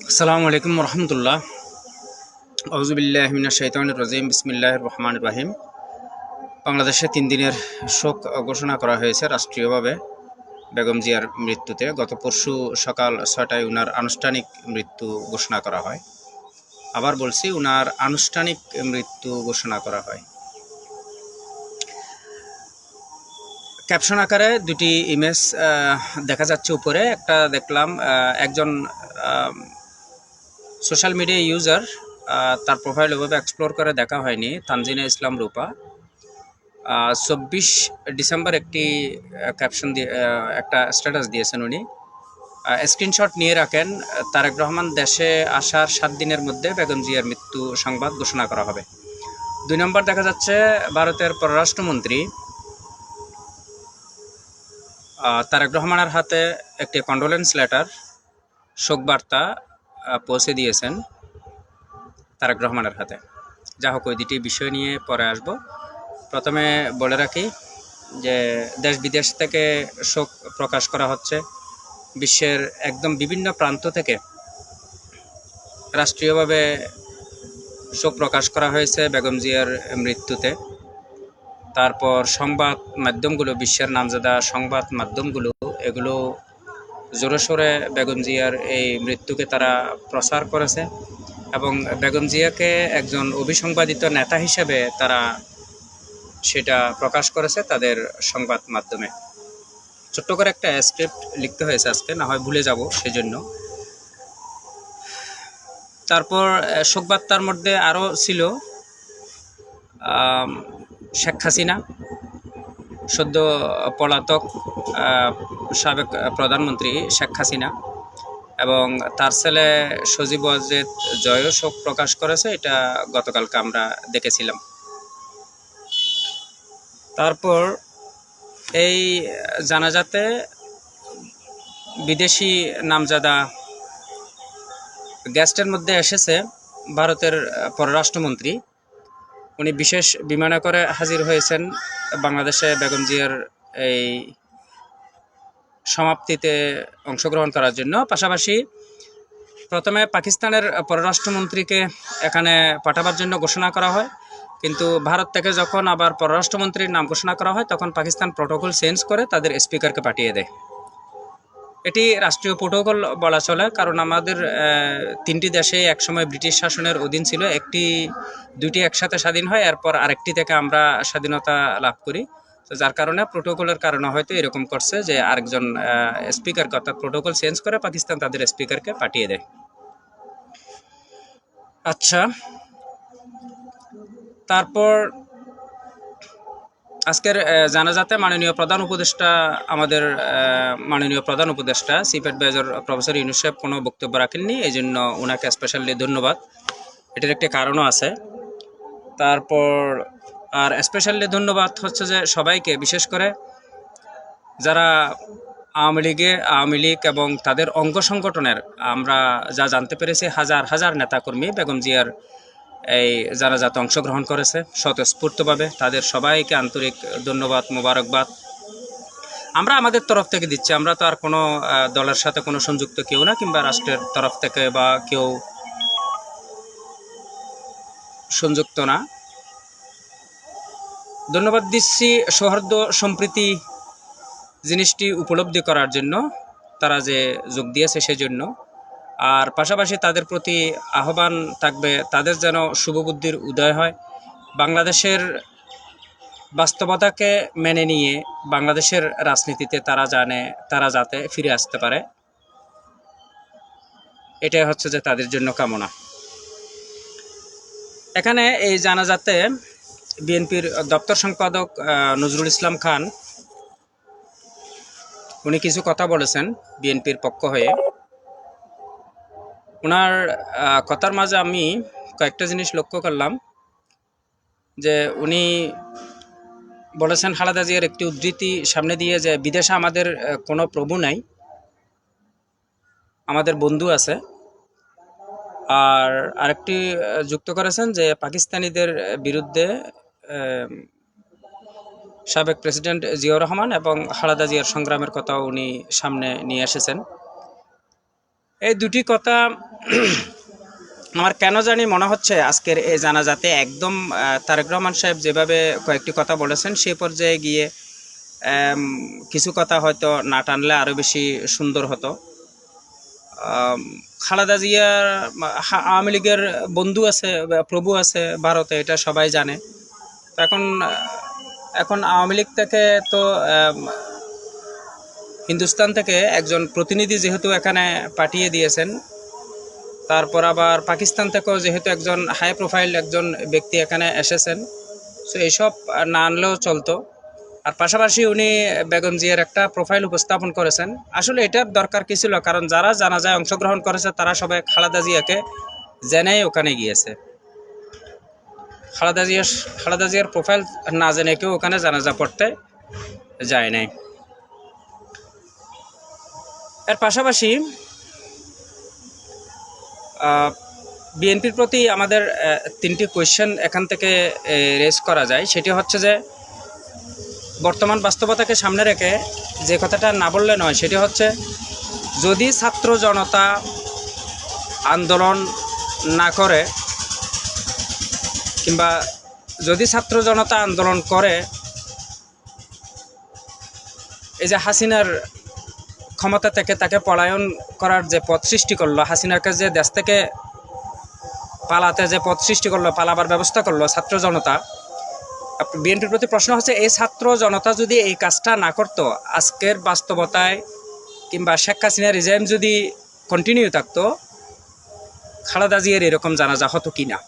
আসসালামু আলাইকুম রহমতুল্লাহ। আউযুবিল্লাহি মিনাশ শাইতানির রাজিম। বিসমিল্লাহির রহমানির রহিম। বাংলাদেশে 3 দিনের শোক ঘোষণা করা হয়েছে রাষ্ট্রীয়ভাবে বেগম জিয়ার মৃত্যুতে। গত পরশু সকাল 6টায় উনার আনুষ্ঠানিক মৃত্যু ঘোষণা করা হয়। আবার বলছি, উনার আনুষ্ঠানিক মৃত্যু ঘোষণা করা হয়। ক্যাপশন আকারে দুটি ইমেজ দেখা যাচ্ছে। উপরে একটা দেখলাম, একজন সোশ্যাল মিডিয়া ইউজার, তার প্রোফাইল ওভাবে এক্সপ্লোর করে দেখা হয়নি, তানজিনা ইসলাম রূপা 24 ডিসেম্বর একটি ক্যাপশন দিয়ে একটা স্ট্যাটাস দিয়েছেন। উনি স্ক্রিনশট নিয়ে রাখেন, তারেক রহমান দেশে আসার 7 দিনের মধ্যে বেগম জিয়ার মৃত্যু সংবাদ ঘোষণা করা হবে। 2 নম্বর দেখা যাচ্ছে, ভারতের পররাষ্ট্রমন্ত্রী তারেক রহমানের হাতে একটি কন্ডোলেন্স লেটার, শোকবার্তা পৌঁছে দিয়েছেন তারেক রহমানের হাতে। যা হোক, ওই দুটি বিষয় নিয়ে পরে আসব। প্রথমে বলে রাখি যে দেশ বিদেশ থেকে শোক প্রকাশ করা হচ্ছে। বিশ্বের একদম বিভিন্ন প্রান্ত থেকে রাষ্ট্রীয়ভাবে শোক প্রকাশ করা হয়েছে বেগম জিয়ার মৃত্যুতে। তারপর সংবাদ মাধ্যমগুলো, বিশ্বের নামজাদা সংবাদ মাধ্যমগুলো, এগুলো জোরে সোরে বেগম জিয়ার এই মৃত্যুকে তারা প্রচার করেছে এবং বেগম জিয়াকে একজন অভিসংবাদিত নেতা হিসেবে তারা সেটা প্রকাশ করেছে তাদের সংবাদ মাধ্যমে। ছোট্ট করে একটা স্ক্রিপ্ট লিখতে হয়েছে আজকে, না হয় ভুলে যাব সেজন্য। তারপর শোকবার্তার মধ্যে আরও ছিল শেখ হাসিনা, সদ্য পলাতক সাবেক প্রধানমন্ত্রী শেখ হাসিনা, এবং তার ছেলে সজীব ওয়াজেদ জয়ও শোক প্রকাশ করেছে। এটা গতকালকে আমরা দেখেছিলাম। তারপর এই জানাজাতে বিদেশি নামজাদা গেস্টের মধ্যে এসেছে ভারতের পররাষ্ট্রমন্ত্রী। উনি বিশেষ বিমানে করে হাজির হয়েছেন বাংলাদেশে বেগম জিয়ার এই সমাপ্তিতে অংশগ্রহণ করার জন্য। পাশাপাশি প্রথমে পাকিস্তানের পররাষ্ট্রমন্ত্রীকে এখানে পাঠাবার জন্য ঘোষণা করা হয়, কিন্তু ভারত থেকে যখন আবার পররাষ্ট্রমন্ত্রীর নাম ঘোষণা করা হয় তখন পাকিস্তান প্রোটোকল চেঞ্জ করে তাদের স্পিকারকে পাঠিয়ে দেয়। এটি রাষ্ট্রীয় প্রোটোকল বলা চলে, কারণ আমাদের 3টি দেশে একসময় ব্রিটিশ শাসনের অধীন ছিল। দুইটি একসাথে স্বাধীন হয়, এরপর আরেকটি থেকে আমরা স্বাধীনতা লাভ করি। তো যার কারণে প্রোটোকলের কারণে হয়তো এরকম করছে যে আরেকজন স্পিকারকে, অর্থাৎ প্রোটোকল চেঞ্জ করে পাকিস্তান তাদের স্পিকারকে পাঠিয়ে দেয়। আচ্ছা, তারপর আজকের জানাজাতে আমাদের মাননীয় প্রধান উপদেষ্টা চিফ অ্যাডভাইজার প্রফেসর ইউনূস সাহেব কোনো বক্তব্য রাখেননি, এই জন্য ওনাকে স্পেশালি ধন্যবাদ। এটার একটি কারণও আছে। তারপর আর স্পেশালি ধন্যবাদ হচ্ছে যে সবাইকে, বিশেষ করে যারা আওয়ামী লীগ এবং তাদের অঙ্গ সংগঠনের, আমরা যা জানতে পেরেছি হাজার হাজার নেতাকর্মী বেগম জিয়ার এই জানাজাতে অংশগ্রহণ করেছে স্বতঃস্ফূর্তভাবে। তাদের সবাইকে আন্তরিক ধন্যবাদ, মোবারকবাদ আমরা আমাদের তরফ থেকে দিচ্ছি। আমরা তো আর কোনো দলের সাথে কোনো সংযুক্ত কেউ না, কিংবা রাষ্ট্রের তরফ থেকে বা কেউ সংযুক্ত না। ধন্যবাদ দিচ্ছি সৌহার্দ্য সম্প্রীতি জিনিসটি উপলব্ধি করার জন্য, তারা যে যোগ দিয়েছে সেজন্য। আর পাশাপাশি তাদের প্রতি আহ্বান থাকবে তাদের যেন শুভবুদ্ধির উদয় হয়, বাংলাদেশের বাস্তবতাকে মেনে নিয়ে বাংলাদেশের রাজনীতিতে তারা যাতে ফিরে আসতে পারে, এটাই হচ্ছে যে তাদের জন্য কামনা। এখানে এই জানাজাতে বিএনপির দপ্তর সম্পাদক নজরুল ইসলাম খান, উনি কিছু কথা বলেছেন বিএনপির পক্ষ হয়ে। ওনার কথার মাঝে আমি কয়েকটা জিনিস লক্ষ্য করলাম, যে উনি বলেছেন খালেদা জিয়ার একটি উদ্ধৃতি সামনে দিয়ে, যে বিদেশে আমাদের কোনো প্রভু নাই, আমাদের বন্ধু আছে। আর আরেকটি যুক্ত করেছেন যে পাকিস্তানিদের বিরুদ্ধে সাবেক প্রেসিডেন্ট জিয়াউর রহমান এবং খালেদা জিয়ার সংগ্রামের কথাও উনি সামনে নিয়ে এসেছেন। এই দুটি কথা আমার কেন জানি মনে হচ্ছে আজকের এই জানাজাতে একদম তারেক রহমান সাহেব যেভাবে কয়েকটি কথা বলেছেন সেই পর্যায়ে গিয়ে কিছু কথা হয়তো না টানলে আরও বেশি সুন্দর হতো। খালেদা জিয়ার আওয়ামী লীগের বন্ধু আছে, প্রভু আছে ভারতে, এটা সবাই জানে। তো এখন আওয়ামী লীগ থেকে তো হিন্দুস্তান থেকে একজন প্রতিনিধি যেহেতু এখানে পাঠিয়ে দিয়েছেন, তারপর আবার পাকিস্তান থেকেও যেহেতু একজন হাই প্রোফাইল একজন ব্যক্তি এখানে এসেছেন, সো এইসব না আনলেও চলতো। আর পাশাপাশি উনি বেগম জিয়ার একটা প্রোফাইল উপস্থাপন করেছেন। আসলে এটার দরকার কি ছিল? কারণ যারা জানাজায় অংশগ্রহণ করেছে তারা সবাই খালেদা জিয়াকে জেনেই ওখানে গিয়েছে। খালেদা জিয়ার প্রোফাইল না জেনে কেউ ওখানে জানাজা পড়তে যায় নাই। এর পাশাপাশি বিএনপির প্রতি আমাদের তিনটি কোয়েশ্চেন এখান থেকে রেজ করা যায়। সেটি হচ্ছে যে বর্তমান বাস্তবতাকে সামনে রেখে যে কথাটা না বললে নয়, সেটি হচ্ছে যদি ছাত্র জনতা আন্দোলন না করে কিংবা যদি ছাত্র জনতা আন্দোলন করে, এই যে হাসিনার ক্ষমতা থেকে তাকে পলায়ন করার যে পথ সৃষ্টি করলো, হাসিনাকে যে দেশ থেকে পালাতে যে পথ সৃষ্টি করলো, পালাবার ব্যবস্থা করলো ছাত্র জনতা, বিএনপির প্রতি প্রশ্ন হচ্ছে এই ছাত্র জনতা যদি এই কাজটা না করতো, আজকের বাস্তবতায় কিংবা শেখ হাসিনার রিজাইম যদি কন্টিনিউ থাকতো, খালেদা জিয়ার এরকম জানাজা হতো কিনা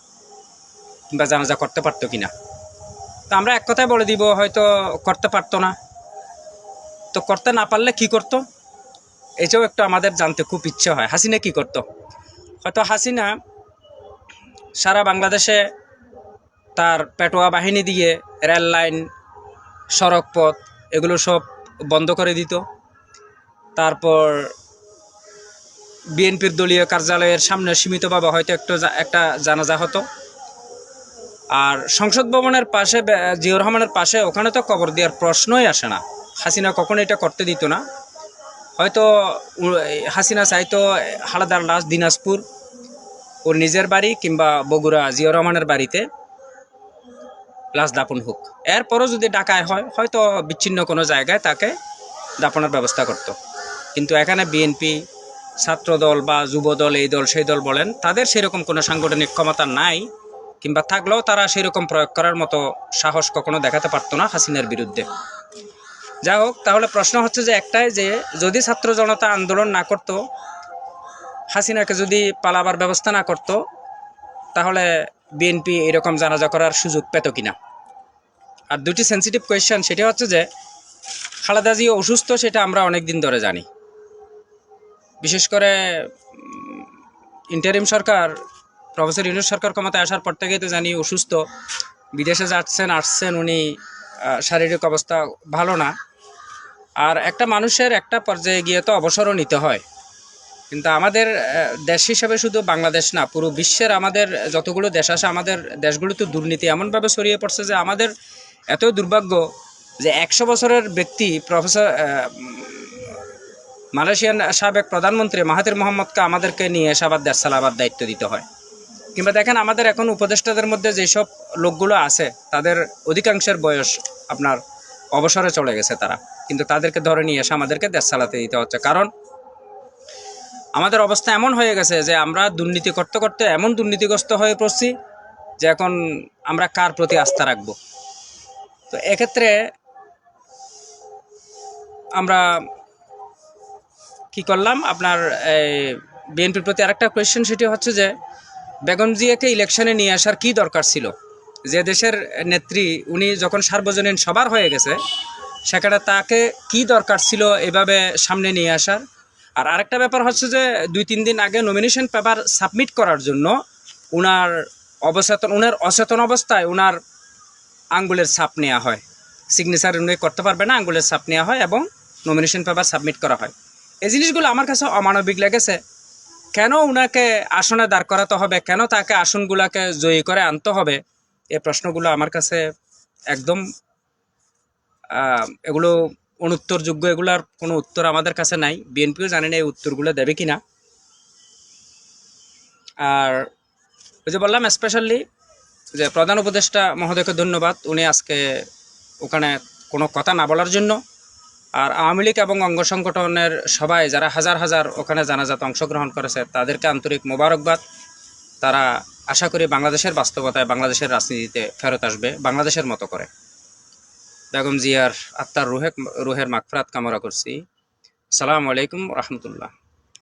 কিংবা জানাজা করতে পারতো কিনা। তো আমরা এক কথায় বলে দিব, হয়তো করতে পারতো না। তো করতে না পারলে কি করতো, এটাও একটু আমাদের জানতে খুব ইচ্ছে হয়। হাসিনা কি করতো? হয়তো হাসিনা সারা বাংলাদেশে তার পেটোয়া বাহিনী দিয়ে রেল লাইন, সড়ক পথ এগুলো সব বন্ধ করে দিত। তারপর বিএনপির দলীয় কার্যালয়ের সামনে সীমিতভাবে হয়তো একটা জানাজা হতো। আর সংসদ ভবনের পাশে জিয়াউর রহমানের পাশে ওখানে তো কবর দেওয়ার প্রশ্নই আসে না। হাসিনা কখনো এটা করতে দিত না। হয়তো হাসিনা চাইতো খালেদার লাশ দিনাজপুর ওর নিজের বাড়ি কিংবা বগুড়া জিয়াউর রহমানের বাড়িতে লাশ দাপন হোক। এরপরও যদি ঢাকায় হয়, হয়তো বিচ্ছিন্ন কোনো জায়গায় তাকে দাপনের ব্যবস্থা করত। কিন্তু এখানে বিএনপি, ছাত্রদল বা যুবদল, এই দল সেই দল বলেন, তাদের সেরকম কোনো সাংগঠনিক ক্ষমতা নাই, কিংবা থাকলেও তারা সেরকম প্রয়োগ করার মতো সাহস কখনো দেখাতে পারতো না হাসিনার বিরুদ্ধে। যাই হোক, তাহলে প্রশ্ন হচ্ছে যে একটাই, যে যদি ছাত্র জনতা আন্দোলন না করত, হাসিনাকে যদি পালাবার ব্যবস্থা না করত, তাহলে বিএনপি এরকম জানাজা করার সুযোগ পেত কিনা। আর দুটি সেন্সিটিভ কোয়েশ্চেন, সেটা হচ্ছে যে খালেদা জিয়া অসুস্থ, সেটা আমরা অনেক দিন ধরে জানি। বিশেষ করে ইন্টারিম সরকার, প্রফেসর ইউনূস সরকার ক্ষমতায় আসার পর থেকেই তো জানি অসুস্থ। বিদেশে আসছেন উনি, শারীরিক অবস্থা ভালো না। আর একটা মানুষের একটা পর্যায়ে গিয়ে তো অবসরও নিতে হয়। কিন্তু আমাদের দেশ হিসাবে শুধু বাংলাদেশ না, পুরো বিশ্বের আমাদের যতগুলো দেশ আছে, আমাদের দেশগুলোতে দুর্নীতি এমনভাবে ছড়িয়ে পড়ছে যে আমাদের এত দুর্ভাগ্য যে 100 বছরের ব্যক্তি প্রফেসর মালয়েশিয়ান সাবেক প্রধানমন্ত্রী মাহাথির মোহাম্মদকে আমাদেরকে নিয়ে এসে আবার দেশ চালাবার দায়িত্ব দিতে হয়। কিংবা দেখেন, আমাদের এখন উপদেষ্টাদের মধ্যে যেসব লোকগুলো আছে, তাদের অধিকাংশের বয়স আপনার অবসরে চলে গেছে তারা, কিন্তু তাদেরকে ধরে নিয়ে এসে আমাদেরকে দেশ চালাতে দিতে হচ্ছে। কারণ আমাদের অবস্থা এমন হয়ে গেছে যে আমরা দুর্নীতি করতে করতে এমন দুর্নীতিগ্রস্ত হয়ে পড়ছি যে এখন আমরা কার প্রতি আস্থা রাখবো। তো এক্ষেত্রে আমরা কি করলাম, আপনার বিএনপির প্রতি আরেকটা কোয়েশ্চেন, সেটি হচ্ছে যে বেগম জিয়াকে ইলেকশনে নিয়ে আসার কি দরকার ছিল? যে দেশের নেত্রী, উনি যখন সার্বজনীন সবার হয়ে গেছে, সেখানে তাকে কি দরকার ছিল এভাবে সামনে নিয়ে আসার? আর আরেকটা ব্যাপার হচ্ছে যে 2-3 দিন আগে নমিনেশন পেপার সাবমিট করার জন্য উনার অচেতন অবস্থায় উনার আঙ্গুলের ছাপ নেওয়া হয়। সিগনেচার উনি করতে পারবে না, আঙ্গুলের ছাপ নেওয়া হয় এবং নমিনেশন পেপার সাবমিট করা হয়। এই জিনিসগুলো আমার কাছে অমানবিক লেগেছে। কেন উনাকে আসনে দাঁড় করাতে হবে, কেন তাকে আসনগুলোকে জয়ী করে আনতে হবে, এই প্রশ্নগুলো আমার কাছে একদম এগুলো অনুত্তরযোগ্য, এগুলার কোনো উত্তর আমাদের কাছে নাই। বিএনপিও জানে না এই উত্তরগুলো দেবে কিনা। আর ওই যে বললাম স্পেশালি যে প্রধান উপদেষ্টা মহোদয়কে ধন্যবাদ, উনি আজকে ওখানে কোনো কথা না বলার জন্য। আর আওয়ামী লীগ এবং অঙ্গ সংগঠনের সবাই যারা হাজার হাজার ওখানে জানাজাতে অংশগ্রহণ করেছে তাদেরকে আন্তরিক মোবারকবাদ। তারা আশা করি বাংলাদেশের বাস্তবতায় বাংলাদেশের রাজনীতিতে ফেরত আসবে বাংলাদেশের মতো করে। বেগম জিয়ার আত্মার রুহের মাগফিরাত কামনা করছি। আসসালামু আলাইকুম রহমতুল্লাহ।